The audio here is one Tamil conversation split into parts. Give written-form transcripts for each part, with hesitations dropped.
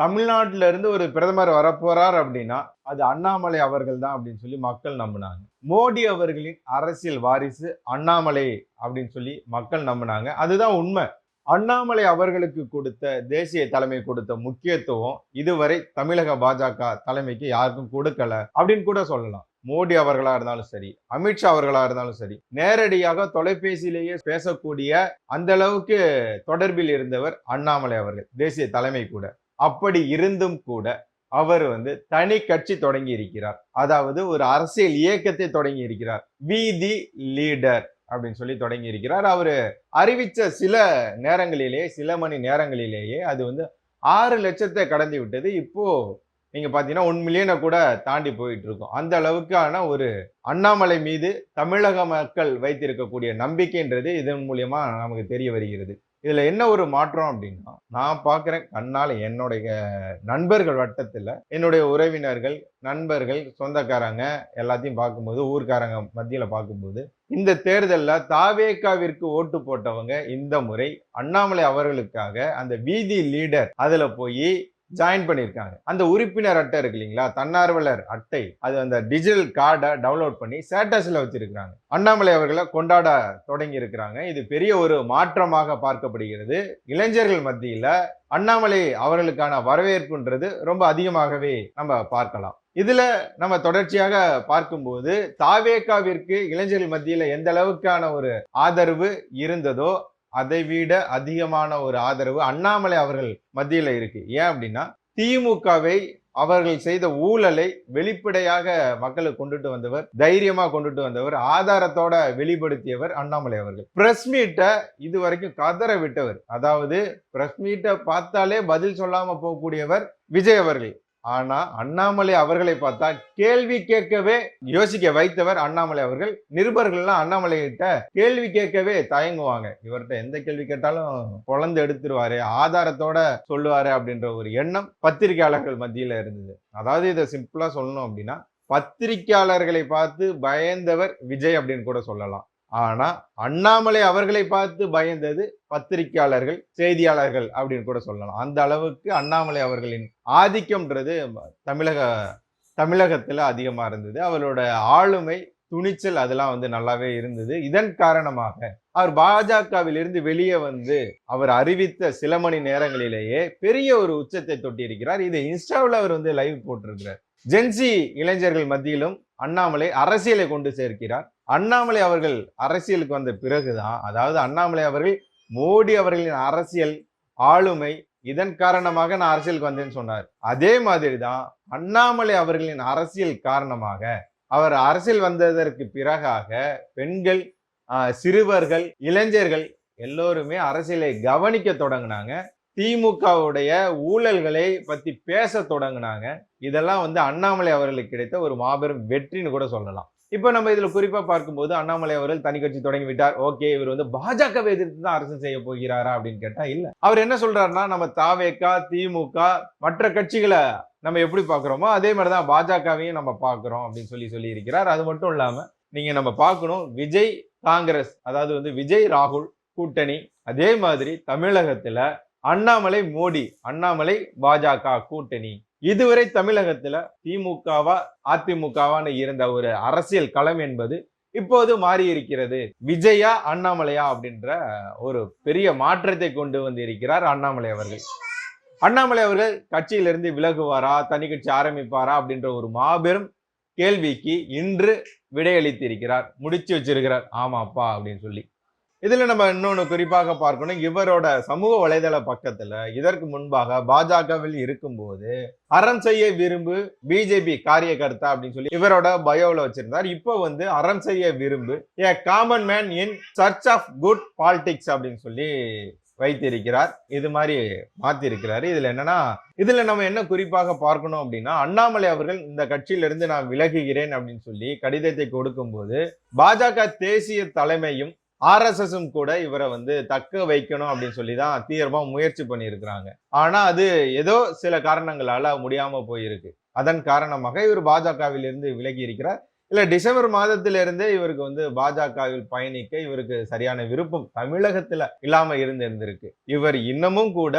தமிழ்நாட்டில இருந்து ஒரு பிரதமர் வரப்போறார் அப்படின்னா அது அண்ணாமலை அவர்கள் தான் அப்படின்னு சொல்லி மக்கள் நம்பினாங்க. மோடி அவர்களின் அரசியல் வாரிசு அண்ணாமலை அப்படின்னு சொல்லி மக்கள் நம்பினாங்க. அதுதான் உண்மை. அண்ணாமலை அவர்களுக்கு கொடுத்த தேசிய தலைமை கொடுத்த முக்கியத்துவம் இதுவரை தமிழக பாஜக தலைமைக்கு யாருக்கும் கொடுக்கல அப்படின்னு கூட சொல்லலாம். மோடி அவர்களா இருந்தாலும் சரி, அமித்ஷா அவர்களா இருந்தாலும் சரி, நேரடியாக தொலைபேசியிலேயே பேசக்கூடிய அந்த அளவுக்கு தொடர்பில் இருந்தவர் அண்ணாமலை அவர்கள், தேசிய தலைமை கூட. அப்படி இருந்தும் கூட அவர் தனி கட்சி தொடங்கி இருக்கிறார். அதாவது ஒரு அரசியல் இயக்கத்தை தொடங்கி இருக்கிறார். வி தி லீடர் அப்படின்னு சொல்லி தொடங்கி இருக்கிறார். அவரு அறிவிச்ச சில நேரங்களிலேயே, சில மணி நேரங்களிலேயே அது 6 லட்சத்தை கடந்து விட்டது. இப்போ நீங்க பாத்தீங்கன்னா 1 மில்லியனை கூட தாண்டி போயிட்டு இருக்கோம். அந்த அளவுக்கான ஒரு அண்ணாமலை மீது தமிழக மக்கள் வைத்திருக்கக்கூடிய நம்பிக்கைன்றது இதன் மூலியமா நமக்கு தெரிய வருகிறது. இதுல என்ன ஒரு மாற்றம் அப்படின்னா, நான் பாக்குறேன் கண்ணால என்னுடைய நண்பர்கள் வட்டத்துல, என்னுடைய உறவினர்கள், நண்பர்கள், சொந்தக்காரங்க எல்லாத்தையும் பார்க்கும்போது, ஊர்க்காரங்க மத்தியில பார்க்கும்போது, இந்த தேர்தல்ல தாவேகாவிற்கு ஓட்டு போட்டவங்க இந்த முறை அண்ணாமலை அவர்களுக்காக அந்த வீதி லீடர் அதுல போய் ஜாயின் பண்ணிருக்காங்க. அந்த உறுப்பினர் அட்டை இருக்கு இல்லைங்களா, தன்னார்வலர் அட்டை, அது அந்த டிஜிட்டல் கார்டை டவுன்லோட் பண்ணி ஸ்டேட்டஸ்ல வச்சிருக்காங்க. அண்ணாமலை அவர்களை கொண்டாட தொடங்கி இருக்கிறாங்க. இது பெரிய ஒரு மாற்றமாக பார்க்கப்படுகிறது. இளைஞர்கள் மத்தியில அண்ணாமலை அவர்களுக்கான வரவேற்புன்றது ரொம்ப அதிகமாகவே நம்ம பார்க்கலாம். இதுல நம்ம தொடர்ச்சியாக பார்க்கும்போது தாவேகாவிற்கு இளைஞர்கள் மத்தியில எந்த அளவுக்கான ஒரு ஆதரவு இருந்ததோ அதை விட அதிகமான ஒரு ஆதரவு அண்ணாமலை அவர்கள் மத்தியில இருக்கு. ஏன் அப்படின்னா, திமுகவை அவர்கள் செய்த ஊழலை வெளிப்படையாக மக்களுக்கு கொண்டுட்டு வந்தவர், தைரியமா கொண்டுட்டு வந்தவர், ஆதாரத்தோட வெளிப்படுத்தியவர் அண்ணாமலை அவர்கள். பிரஸ் மீட்டை இதுவரைக்கும் கதற விட்டவர். அதாவது பிரஸ் மீட்டை பார்த்தாலே பதில் சொல்லாம போகக்கூடியவர் விஜய் அவர்கள். ஆனா அண்ணாமலை அவர்களை பார்த்தா கேள்வி கேட்கவே யோசிக்க வைத்தவர் அண்ணாமலை அவர்கள். நிருபர்கள்லாம் அண்ணாமலை கிட்ட கேள்வி கேட்கவே தயங்குவாங்க. இவர்கிட்ட எந்த கேள்வி கேட்டாலும் பொளந்து எடுத்துருவாரு, ஆதாரத்தோட சொல்லுவாரு அப்படின்ற ஒரு எண்ணம் பத்திரிகையாளர்கள் மத்தியில இருந்தது. அதாவது இதை சிம்பிளா சொல்லணும் அப்படின்னா, பத்திரிகையாளர்களை பார்த்து பயந்தவர் விஜய் அப்படின்னு கூட சொல்லலாம். ஆனா அண்ணாமலை அவர்களை பார்த்து பயந்தது பத்திரிகையாளர்கள், செய்தியாளர்கள் அப்படின்னு கூட சொல்லலாம். அந்த அளவுக்கு அண்ணாமலை அவர்களின் ஆதிக்கம்ன்றது தமிழகத்துல அதிகமா இருந்தது. அவரோட ஆளுமை, துணிச்சல் அதெல்லாம் நல்லாவே இருந்தது. இதன் காரணமாக அவர் பாஜகவில் இருந்து வெளியே அவர் அறிவித்த சில மணி நேரங்களிலேயே பெரிய ஒரு உச்சத்தை தொட்டியிருக்கிறார். இதை இன்ஸ்டாவில் அவர் லைவ் போட்டிருக்கிறார். ஜென்சி இளைஞர்கள் மத்தியிலும் அண்ணாமலை அரசியலை கொண்டு சேர்க்கிறார். அண்ணாமலை அவர்கள் அரசியலுக்கு வந்த பிறகுதான், அதாவது அண்ணாமலை அவர்கள் மோடி அவர்களின் அரசியல் ஆளுமை, இதன் காரணமாக நான் அரசியலுக்கு வந்தேன்னு சொன்னார். அதே மாதிரிதான் அண்ணாமலை அவர்களின் அரசியல் காரணமாக அவர் அரசியல் வந்ததற்கு பிறகாக பெண்கள், சிறுவர்கள், இளைஞர்கள் எல்லோருமே அரசியலை கவனிக்க தொடங்கினாங்க. திமுகவுடைய ஊழல்களை பத்தி பேச தொடங்கினாங்க. இதெல்லாம் அண்ணாமலை அவர்களுக்கு கிடைத்த ஒரு மாபெரும் வெற்றின்னு கூட சொல்லலாம். இப்ப நம்ம இதுல குறிப்பா பார்க்கும்போது, அண்ணாமலை அவர்கள் தனி கட்சி தொடங்கி விட்டார். ஓகே, இவர் பாஜகவை எதிர்த்து தான் அரசு செய்ய போகிறாரா அப்படின்னு கேட்டா இல்ல. அவர் என்ன சொல்றாருன்னா, நம்ம தாவேகா, திமுக, மற்ற கட்சிகளை நம்ம எப்படி பாக்குறோமோ அதே மாதிரிதான் பாஜகவையும் நம்ம பாக்குறோம் அப்படின்னு சொல்லி இருக்கிறார். அது மட்டும் இல்லாம நீங்க நம்ம பார்க்கணும், விஜய் காங்கிரஸ், அதாவது விஜய் ராகுல் கூட்டணி, அதே மாதிரி தமிழகத்துல அண்ணாமலை மோடி, அண்ணாமலை பாஜக கூட்டணி. இதுவரை தமிழகத்துல திமுகவா அதிமுகவான்னு இருந்த ஒரு அரசியல் களம் என்பது இப்போது மாறி இருக்கிறது. விஜயா அண்ணாமலையா அப்படின்ற ஒரு பெரிய மாற்றத்தை கொண்டு இருக்கிறார் அண்ணாமலை அவர்கள். அண்ணாமலை அவர்கள் கட்சியிலிருந்து விலகுவாரா, தனி கட்சி ஆரம்பிப்பாரா அப்படின்ற ஒரு மாபெரும் கேள்விக்கு இன்று விடையளித்து இருக்கிறார். முடிச்சு வச்சிருக்கிறார், ஆமாப்பா அப்படின்னு சொல்லி. இதுல நம்ம இன்னொன்னு குறிப்பாக பார்க்கணும், இவரோட சமூக வலைதள பக்கத்துல இதற்கு முன்பாக பாஜகவில் இருக்கும்போது அறம் செய்ய விரும்பு பிஜேபி காரியகர்த்தா அப்படின்னு சொல்லி இவரோட பயோல வச்சிருந்தார். இப்போ அறம் செய்ய விரும்பு a common man in search of good politics அப்படின்னு சொல்லி வைத்திருக்கிறார். இது மாதிரி மாத்தி இருக்கிறாரு. இதுல நம்ம என்ன குறிப்பாக பார்க்கணும் அப்படின்னா, அண்ணாமலை அவர்கள் இந்த கட்சியிலிருந்து நான் விலகுகிறேன் அப்படின்னு சொல்லி கடிதத்தை கொடுக்கும் போது பாஜக தேசிய தலைமையும் RSSம் கூட இவரை தக்க வைக்கணும் அப்படின்னு சொல்லிதான் தீவிரமா முயற்சி பண்ணியிருக்கிறாங்க. ஆனா அது ஏதோ சில காரணங்களால முடியாம போயிருக்கு. அதன் காரணமாக இவர் பாஜகவில் இருந்து விலகி இருக்கிறார். இல்ல டிசம்பர் மாதத்திலிருந்தே இவருக்கு பாஜகவில் பயணிக்க இவருக்கு சரியான விருப்பம் தமிழகத்துல இல்லாம இருந்திருக்கு. இவர் இன்னமும் கூட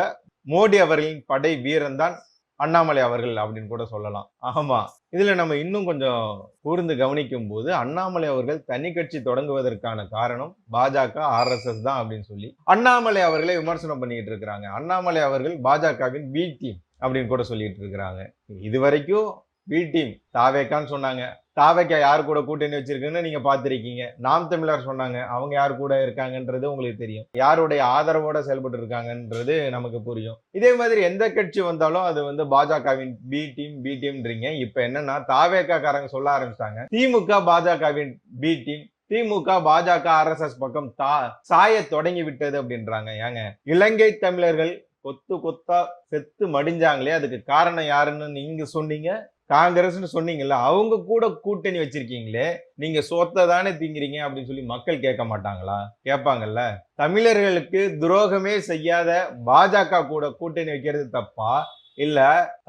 மோடி அவர்களின் படை வீரன் தான், அண்ணாமலை அவர்கள் அப்படின்னு கூட சொல்லலாம். ஆமா. இதுல நம்ம இன்னும் கொஞ்சம் கூர்ந்து கவனிக்கும் போது அண்ணாமலை அவர்கள் தனி கட்சி தொடங்குவதற்கான காரணம் பாஜக, ஆர்எஸ்எஸ் தான் அப்படின்னு சொல்லி அண்ணாமலை அவர்களை விமர்சனம் பண்ணிட்டு இருக்கிறாங்க. அண்ணாமலை அவர்கள் பாஜகவின் பி டீம் அப்படின்னு கூட சொல்லிட்டு இருக்கிறாங்க. இதுவரைக்கும் பி டீம் தாவேக்கான்னு சொன்னாங்க. தாவேக்கா யார் கூட கூட்டணி வச்சிருக்குன்னு நீங்க பார்த்திருக்கீங்க. நாம் தமிழர் சொன்னாங்க. அவங்க யார் கூட இருக்காங்கன்றது உங்களுக்கு தெரியும். யாருடைய ஆதரவோட செயல்பட்டு இருக்காங்கன்றது நமக்கு புரியும். இதே மாதிரி எந்த கட்சி வந்தாலும் அது வந்து பாஜகவின் பி டீம்ன்றீங்க. இப்ப என்னன்னா தாவேக்கா காரங்க சொல்ல ஆரம்பிச்சிட்டாங்க. திமுக பாஜகவின் பி டீம், திமுக பாஜக ஆர்எஸ்எஸ் பக்கம் சாய தொடங்கி விட்டது அப்படின்றாங்க. ஏங்க, இலங்கை தமிழர்கள் கொத்து கொத்தா செத்து மடிஞ்சாங்களே, அதுக்கு காரணம் யாருன்னு நீங்க சொன்னீங்க. காங்கிரஸ்னு சொன்னீங்கல்ல, அவங்க கூட கூட்டணி வச்சிருக்கீங்களே, நீங்க சொத்தை தானே திங்கிறீங்க அப்படின்னு சொல்லி மக்கள் கேட்க மாட்டாங்களா? கேட்பாங்கல்ல. தமிழர்களுக்கு துரோகமே செய்யாத பாஜக கூட கூட்டணி வைக்கிறது தப்பா, இல்ல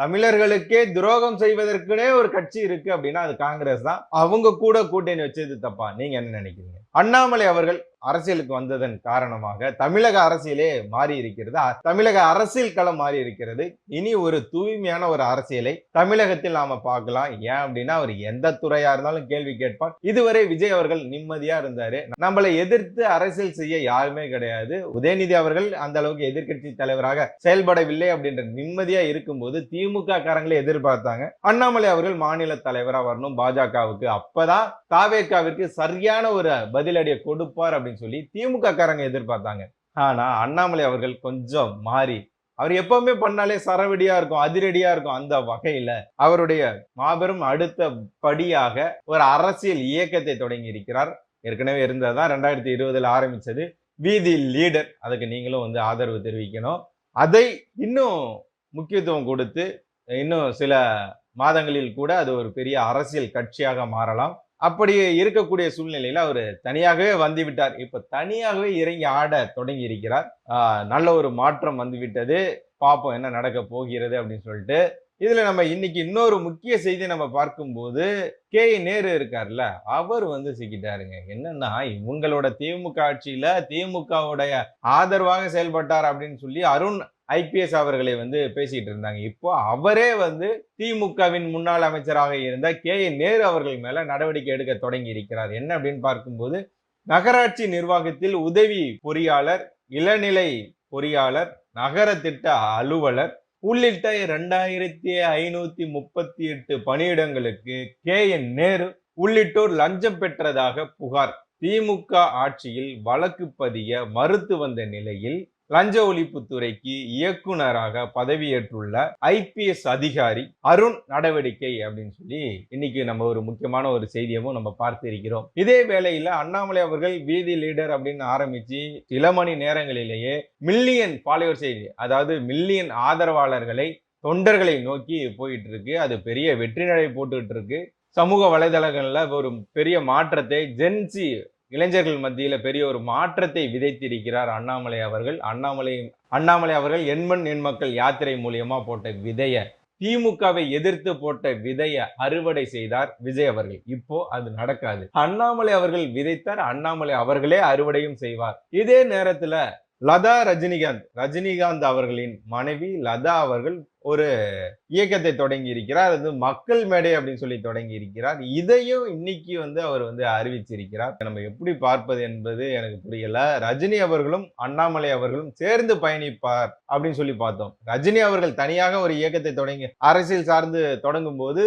தமிழர்களுக்கே துரோகம் செய்வதற்குனே ஒரு கட்சி இருக்கு அப்படின்னா அது காங்கிரஸ் தான், அவங்க கூட கூட்டணி வச்சது தப்பா? நீங்க என்ன நினைக்கிறீங்க? அண்ணாமலை அவர்கள் அரசியலுக்கு வந்ததன் காரணமாக தமிழக அரசியலே மாறி இருக்கிறது. தமிழக அரசியல் களம் மாறி இருக்கிறது. இனி ஒரு தூய்மையான ஒரு அரசியலை தமிழகத்தில் நாம பார்க்கலாம். ஏன் அப்படின்னா அவர் எந்த துறையா இருந்தாலும் கேள்வி கேட்பார். இதுவரை விஜய் அவர்கள் நிம்மதியா இருந்தாரு. நம்மளை எதிர்த்து அரசியல் செய்ய யாருமே கிடையாது. உதயநிதி அவர்கள் அந்த அளவுக்கு எதிர்கட்சி தலைவராக செயல்படவில்லை அப்படின்ற நிம்மதியா இருக்கும்போது திமுக காரங்களே எதிர்பார்த்தாங்க அண்ணாமலை அவர்கள் மாநில தலைவரா வரணும் பாஜகவுக்கு. அப்பதான் தாவேக்காவிற்கு சரியான ஒரு பதிலடியை கொடுப்பார் அப்படின்னு சொல்லி திமுக காரங்க எதிர்பார்த்தாங்க. ஆனா அண்ணாமலை அவர்கள் கொஞ்சம் மாறி, அவர் எப்பவுமே பண்ணாலே சரவெடியா இருக்கும், அதிரடியா இருக்கும். அந்த வகையில அவருடைய மாபெரும் அடுத்த படியாக ஒரு அரசியல் இயக்கத்தை தொடங்கி இருக்கிறார். ஏற்கனவே இருந்ததுதான் 2020 ஆரம்பிச்சது வீதி லீடர். அதுக்கு நீங்களும் வந்து ஆதரவு தெரிவிக்கணும். அதை இன்னும் முக்கியத்துவம் கொடுத்து இன்னும் சில மாதங்களில் கூட அது ஒரு பெரிய அரசியல் கட்சியாக மாறலாம். அப்படி இருக்கக்கூடிய சூழ்நிலையில அவர் தனியாகவே வந்து விட்டார். இப்ப தனியாகவே இறங்கி ஆட தொடங்கி இருக்கிறார். நல்ல ஒரு மாற்றம் வந்து விட்டது. பார்ப்போம் என்ன நடக்க போகிறது அப்படின்னு சொல்லிட்டு. இதுல நம்ம இன்னைக்கு இன்னொரு முக்கிய செய்தி நம்ம பார்க்கும்போது நேரு இருக்காருல்ல, அவர் வந்து சிக்கிட்டாருங்க. என்னன்னா, இவங்களோட திமுக ஆட்சியில திமுகவுடைய ஆதரவாக செயல்பட்டார் அப்படின்னு சொல்லி அருண் ஐபிஎஸ் அவர்களை வந்து பேசிட்டு இருந்தாங்க. இப்போ அவரே வந்து திமுகவின் முன்னாள் அமைச்சராக இருந்த நேரு அவர்கள் மேல நடவடிக்கை எடுக்க தொடங்கி இருக்கிறார். என்ன அப்படின்னு பார்க்கும்போது, நகராட்சி நிர்வாகத்தில் உதவி பொறியாளர், இளநிலை பொறியாளர், நகர திட்ட அலுவலர் உள்ளிட்ட 2538 பணியிடங்களுக்கு நேரு உள்ளிட்டோர் லஞ்சம் பெற்றதாக புகார். திமுக ஆட்சியில் வழக்கு பதிய மறுத்து வந்த நிலையில் லஞ்ச ஒழிப்புத்துறைக்கு இயக்குனராக பதவியேற்றுள்ள ஐபிஎஸ் அதிகாரி அருண் நடவடிக்கை அப்படின்னு சொல்லி இன்னைக்கு நம்ம ஒரு முக்கியமான ஒரு செய்தியவும் நம்ம பார்த்து இருக்கிறோம். இதே வேளையில அண்ணாமலை அவர்கள் வீதி லீடர் அப்படின்னு ஆரம்பிச்சு சில மணி நேரங்களிலேயே மில்லியன் ஃபாலோவர்ஸ், அதாவது மில்லியன் ஆதரவாளர்களை, தொண்டர்களை நோக்கி போயிட்டு இருக்கு. அது பெரிய வெற்றி நடை போட்டுக்கிட்டு இருக்கு. சமூக வலைதளங்கள்ல ஒரு பெரிய மாற்றத்தை ஜென்சி இளைஞர்கள் மத்தியில பெரிய ஒரு மாற்றத்தை விதைத்திருக்கிறார் அண்ணாமலை அவர்கள். அண்ணாமலை அவர்கள் எண்மண் எண் மக்கள் யாத்திரை மூலியமா போட்ட விதைய, திமுகவை எதிர்த்து போட்ட விதைய அறுவடை செய்தார் விஜய் அவர்கள். இப்போ அது நடக்காது. அண்ணாமலை அவர்கள் விதைத்தார், அண்ணாமலை அவர்களே அறுவடையும் செய்வார். இதே நேரத்துல லதா ரஜினிகாந்த் அவர்களின் மனைவி லதா அவர்கள் ஒரு இயக்கத்தை தொடங்கி இருக்கிறார். அது மக்கள் மேடை அப்படின்னு சொல்லி தொடங்கி இருக்கிறார். இதையும் இன்னைக்கு வந்து அவர் வந்து அறிவிச்சிருக்கிறார். நம்ம எப்படி பார்ப்பது என்பது எனக்கு புரியல. ரஜினி அவர்களும் அண்ணாமலை அவர்களும் சேர்ந்து பயணிப்பார் அப்படின்னு சொல்லி பார்த்தோம். ரஜினி அவர்கள் தனியாக ஒரு இயக்கத்தை தொடங்கி அரசியல் சார்ந்து தொடங்கும் போது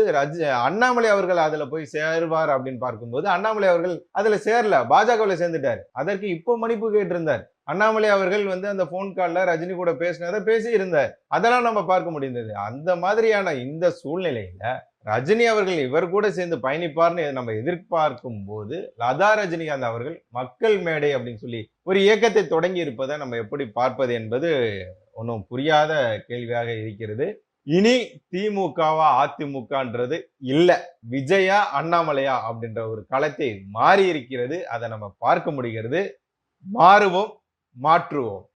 அண்ணாமலை அவர்கள் அதுல போய் சேருவார் அப்படின்னு பார்க்கும்போது அண்ணாமலை அவர்கள் அதுல சேரல, பாஜகவில் சேர்ந்துட்டார். அதற்கு இப்போ மன்னிப்பு கேட்டிருந்தார். அண்ணாமலை அவர்கள் வந்து அந்த போன் கால்ல ரஜினி கூட பேசி இருந்தார். அதெல்லாம் நம்ம பார்க்க முடிந்தது. அந்த மாதிரியான இந்த சூழ்நிலையில ரஜினி அவர்கள் இவர் கூட சேர்ந்து பயணிப்பார்னு நம்ம எதிர்பார்க்கும் போது லதா ரஜினிகாந்த் அவர்கள் மக்கள் மேடை அப்படின்னு சொல்லி ஒரு இயக்கத்தை தொடங்கி இருப்பதை நம்ம எப்படி பார்ப்பது என்பது ஒன்றும் புரியாத கேள்வியாக இருக்கிறது. இனி திமுகவா அதிமுகன்றது இல்ல, விஜயா அண்ணாமலையா அப்படின்ற ஒரு களத்தை மாறி இருக்கிறது. அதை நம்ம பார்க்க முடிகிறது. மாறுவோம், மாற்றுவோம்.